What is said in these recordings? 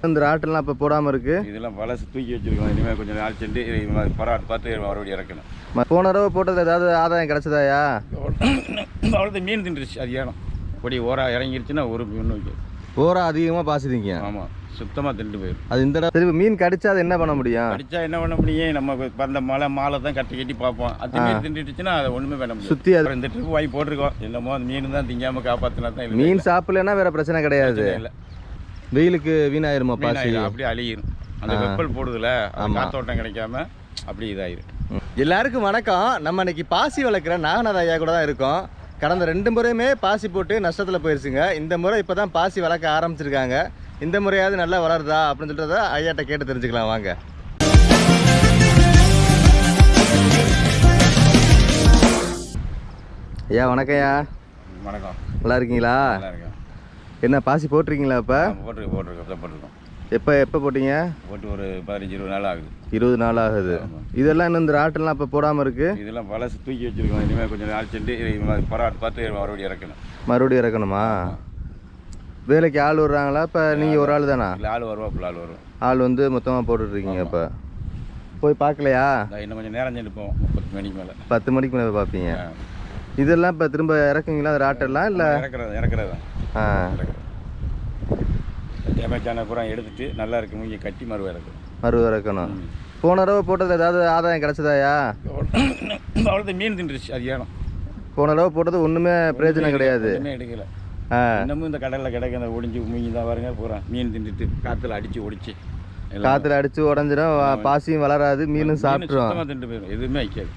இந்த ராட்டெல்லாம் இப்போ போடாமல் இருக்கு. இதெல்லாம் பழசு தூக்கி வச்சிருக்கோம். இனிமேல் கொஞ்சம் நாள் சென்று பராட்டு பார்த்து மறுபடியும் இறக்கணும். போன தடவை போட்டது ஏதாவது ஆதாயம் கிடைச்சதாயா? அவ்வளோ மீன் தின்றுச்சு. அது ஏனம் பொடி ஓரா இறங்கிருச்சுன்னா ஒரு மீன் வைக்கும். ஓரா அதிகமாக பாசிட்டீங்க. ஆமாம், சுத்தமாக திண்டு போயிடும். அது இந்த தடவை மீன் கடிச்சா அது என்ன பண்ண முடியும்? கடிச்சா என்ன பண்ண முடியும்? நம்ம அந்த மாலை தான் கட்டி பார்ப்போம். அது மீன் திண்டுச்சுன்னா அதை ஒன்றுமே பண்ண முடியும். சுற்றி அது இந்த ட்ரிப் வாங்கி போட்டிருக்கோம். என்னமோ அந்த மீன் தான் திங்காமல் காப்பாற்றினா தான். மீன் சாப்பிடலன்னா வேற பிரச்சனை கிடையாது. இல்லை, வெயிலுக்கு வீணாயிருமா பாசி? அப்படியே அழியிரும். அந்த வெப்பல் போடுதுல, காத்தோட்டம் கிடைக்காம அப்படி இதாயிரும். எல்லாருக்கும் வணக்கம். நம்ம இன்னைக்கு பாசி வளர்க்குற நாகநாத ஐயா கூட தான் இருக்கோம். கடந்த 2 முறையுமே பாசி போட்டு நஷ்டத்தில் போயிருச்சுங்க. இந்த முறை இப்போ தான் பாசி வளர்க்க ஆரம்பிச்சிருக்காங்க. இந்த முறையாவது நல்லா வளருதா அப்படின்னு சொல்லிட்டு ஐயாட்ட கேட்டு தெரிஞ்சுக்கலாம் வாங்க. ஐயா வணக்கம்யா. வணக்கம். நல்லா இருக்கீங்களா? நல்லா இருக்கேன். என்ன பாசி போட்டிருக்கீங்களா? இப்போ போட்டிருக்கோம். எப்போ போட்டீங்க? போட்டு ஒரு 15-20 நாள் ஆகுது. 20 நாள் ஆகுது. இதெல்லாம் இன்னும் இந்த ராட்டெல்லாம் இப்போ போடாமல் இருக்கு. இதெல்லாம் பழசு தூக்கி வச்சிருக்கோம். இனிமேல் கொஞ்சம் நாள் சென்று பராட்டு பார்த்து மறுபடியும் இறக்கணும். மறுபடியும் இறக்கணுமா? வேலைக்கு ஆள் வர்றாங்களா? இப்போ நீங்கள் ஒரு ஆள் தானா? இல்லை, ஆள் வருவா. ஆள் வந்து மொத்தமாக போட்டுட்ருக்கீங்க. இப்போ போய் பார்க்கலையா? இன்னும் கொஞ்சம் நேரம் சென்று போவோம். 10 மணிக்கு மேலே. 10 மணிக்கு மேலே பார்ப்பீங்க. இதெல்லாம் இப்போ திரும்ப இறக்குங்களா அந்த ராட்டெல்லாம்? இல்லை இறக்குறது தான். டேமேஜான பூரா எடுத்துட்டு நல்லா இருக்கு மூஞ்சி கட்டி மறுவ இறக்கணும். போன தடவை போட்டது ஏதாவது ஆதாயம் கிடைச்சதாயா? அவ்வளோ மீன் தின்றுச்சு. அது ஏனம் போன தடவை போட்டது ஒன்றுமே பிரயோஜனம் கிடையாது. எடுக்கல. இன்னமும் இந்த கடலில் கிடைக்க அந்த ஒடிஞ்சு மூஞ்சி தான் பாருங்க பூரா மீன் தின்றுட்டு காற்றுல அடித்து உடஞ்சிடும். பாசியும் வளராது, மீனும் சாப்பிட்ரும். சுத்தமாக திண்டு போயிடும். எதுவுமே வைக்காது.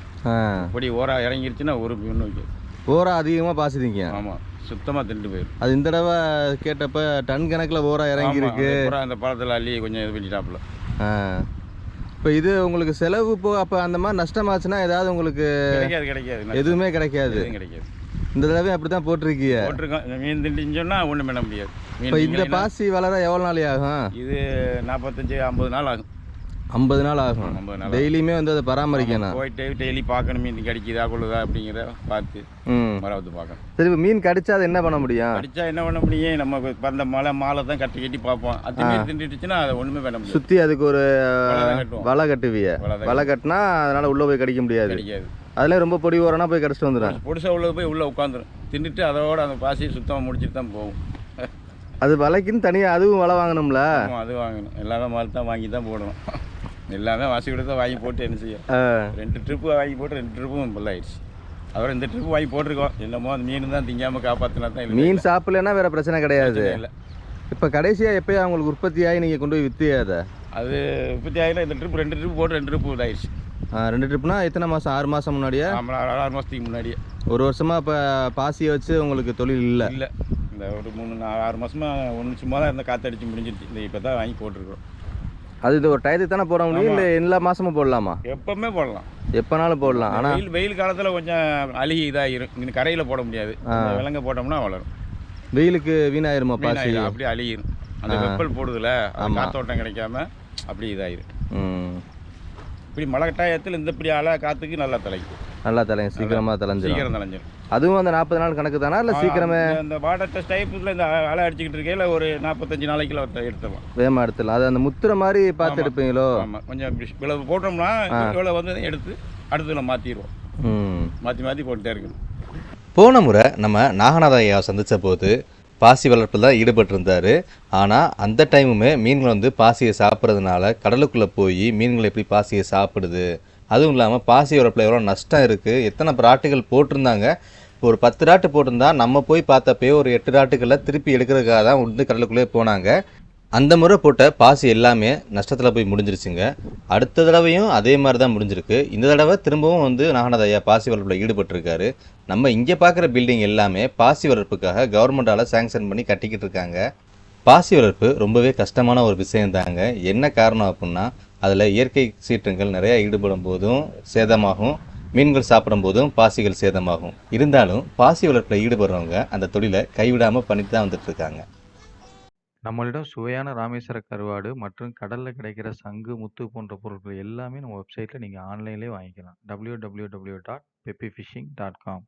பொடி ஓரா இறங்கிருச்சுன்னா ஒரு மீன் வைக்காது. ஓரா அதிகமாக பாசிட்டீங்க. ஆமாம், சுத்தமாக திண்டு போயிடும். அது இந்த தடவை கேட்டப்ப டன் கணக்கில் ஓரா இறங்கி இருக்கு. அந்த பழத்தில் அள்ளி கொஞ்சம் இது பண்ணிட்டாப்புல. இப்போ இது உங்களுக்கு செலவு அப்போ அந்த மாதிரி நஷ்டமாச்சுன்னா ஏதாவது உங்களுக்கு கிடைக்காது. எதுவுமே கிடைக்காது. இந்த தடவை அப்படி தான் போட்டிருக்கீங்க. போட்டிருக்கோம். மீன் திண்டின்னு சொன்னால் ஒன்றும் பண்ண முடியாது. இப்போ இந்த பாசி வளர எவ்வளோ நாள் ஆகும்? இது 45-50 நாள் ஆகும். 50 நாள் ஆகும். டெய்லியுமே வந்து அதை பராமரிக்கணும். போயிட்டு டெய்லி பார்க்கணும் மீன் கடிக்குதா கொள்ளுதா அப்படிங்கிறத பார்த்து மராவது பார்க்கணும். சரி, இப்போ மீன் கடிச்சா அது என்ன பண்ண முடியும்? கடிச்சா என்ன பண்ண முடியும்? நம்ம அந்த மாலை தான் கட்டி பார்ப்போம். அது மீன் திண்டுச்சுன்னா அதை ஒன்றுமே பண்ண முடியும். சுற்றி அதுக்கு ஒரு வலை கட்டுவிய. வலை கட்டினா அதனால் உள்ளே போய் கடிக்க முடியாது. அதில் ரொம்ப பொடி ஓரனா போய் கடிச்சிட்டு வந்துடும். பொடிசா உள்ளது போய் உள்ளே உட்காந்துரும். தின்னுட்டு அதோட அந்த பாசியை சுத்தமாக முடிச்சுட்டு தான் போகும். அது வலைக்குன்னு தனியாக அதுவும் வலை வாங்கணும்ல? அது வாங்கணும். எல்லாமே மால் தான் வாங்கி தான் போடணும். எல்லாமே வாசி கொடுத்து தான் வாங்கி போட்டு என்ன செய்யும்? 2 ட்ரிப்பு வாங்கி போட்டு 2 ட்ரிப்பும் பல்லாயிடுச்சு. அப்புறம் இந்த ட்ரிப்பு வாங்கி போட்டிருக்கோம். என்னமோ அந்த மீன் தான் திங்காமல் காப்பாற்றினா தான். மீன் சாப்பிடலன்னா வேறு பிரச்சனை கிடையாது. இல்லை. இப்போ கடைசியாக எப்போயா உங்களுக்கு உற்பத்தி ஆகி நீங்கள் கொண்டு போய் விற்று அது உற்பத்தி ஆகினா இந்த ட்ரிப் 2 ட்ரிப்பு போட்டு 2 ட்ரிப்பு இதாகிடுச்சு. 2 ட்ரிப்னா எத்தனை மாதம்? 6 மாதம் முன்னாடியே? 6 மாதத்துக்கு முன்னாடியே. 1 வருஷமாக இப்போ பாசியை வச்சு உங்களுக்கு தொழில் இல்லை? இல்லை, இந்த ஒரு 3-6 மாதமாக ஒன்று சும்மா தான் இருந்தால் காற்றடிச்சு முடிஞ்சிருச்சு. இந்த இப்போ தான் வாங்கி போட்டிருக்கோம். அது இது ஒரு டயத்துக்கு தானே போட முடியும், இல்லை எல்லா மாதமும் போடலாமா? எப்பவுமே போடலாம், எப்போனாலும் போடலாம். ஆனால் வெயில் காலத்தில் கொஞ்சம் அழுகி இதாகிரும். இங்கே கரையில் போட முடியாது. விலங்க போட்டோம்னா வளரும். வெயிலுக்கு வீணாயிருமா பாசி? அப்படியே அழுகிரும். அந்த வெப்பல் போடுதுல, காத்தோட்டம் கிடைக்காம அப்படி இதாயிரும். இப்படி மழை கட்டாயத்தில் இந்த இப்படி காற்றுக்கு நல்லா தலைக்கும். சீக்கிரமாக தலைஞ்சிடும். அதுவும் அந்த 40 நாள் கணக்கு தானா, இல்லை சீக்கிரமே? இந்த வாட்டர் டெஸ்ட் டைப்பில் இந்த அலை அடிச்சுக்கிட்டு இருக்கையில் ஒரு 45 நாளைக்குள்ள எடுத்துடலாம். வேகமாக எடுத்துடலாம். அது அந்த முத்துற மாதிரி பார்த்து எடுப்பீங்களோ? ஆமாம், கொஞ்சம் இவ்வளவு போட்டோம்னா இவ்வளோ வந்து எடுத்து அடுத்துல மாற்றிடுவோம். மாற்றி போட்டுட்டே இருக்கணும். போன முறை நம்ம நாகநாத ஐயாவை சந்தித்த போது பாசி வளர்ப்பில் தான் ஈடுபட்டிருந்தார். ஆனால் அந்த டைமுமே மீன்கள் வந்து பாசியை சாப்பிட்றதுனால கடலுக்குள்ளே போய் மீன்கள் எப்படி பாசியை சாப்பிடுது, அதுவும் இல்லாமல் பாசி வளர்ப்பில் எவ்வளோ நஷ்டம் இருக்குது, எத்தனை ராட்டுகள் போட்டிருந்தாங்க. இப்போ ஒரு 10 ராட்டு போட்டிருந்தா நம்ம போய் பார்த்தப்பே ஒரு 8 ராட்டுகளில் திருப்பி எடுக்கிறதுக்காக தான் வந்து கடலுக்குள்ளே போனாங்க. அந்த முறை போட்ட பாசி எல்லாமே நஷ்டத்தில் போய் முடிஞ்சிருச்சுங்க. அடுத்த தடவையும் அதே மாதிரி தான் முடிஞ்சிருக்கு. இந்த தடவை திரும்பவும் வந்து நாகநாத ஐயா பாசி வளர்ப்பில் ஈடுபட்டிருக்காரு. நம்ம இங்கே பார்க்குற பில்டிங் எல்லாமே பாசி வளர்ப்புக்காக கவர்மெண்டால் சேங்ஷன் பண்ணி கட்டிக்கிட்டு இருக்காங்க. பாசி வளர்ப்பு ரொம்பவே கஷ்டமான ஒரு விஷயந்தாங்க. என்ன காரணம் அப்படின்னா, அதில் இயற்கை சீற்றங்கள் நிறையா ஈடுபடும் போதும் சேதமாகும், மீன்கள் சாப்பிடும் போதும் பாசிகள் சேதமாகும். இருந்தாலும் பாசி வளர்ப்பில் ஈடுபடுறவங்க அந்த தொழிலை கைவிடாமல் பண்ணிட்டு தான் வந்துட்டு இருக்காங்க. நம்மளிடம் சுவையான ராமேஸ்வர கருவாடு மற்றும் கடலில் கிடைக்கிற சங்கு, முத்து போன்ற பொருட்கள் எல்லாமே நம்ம வெப்சைட்டில் நீங்கள் ஆன்லைன்லேயே வாங்கிக்கலாம். www.peppyfishing.com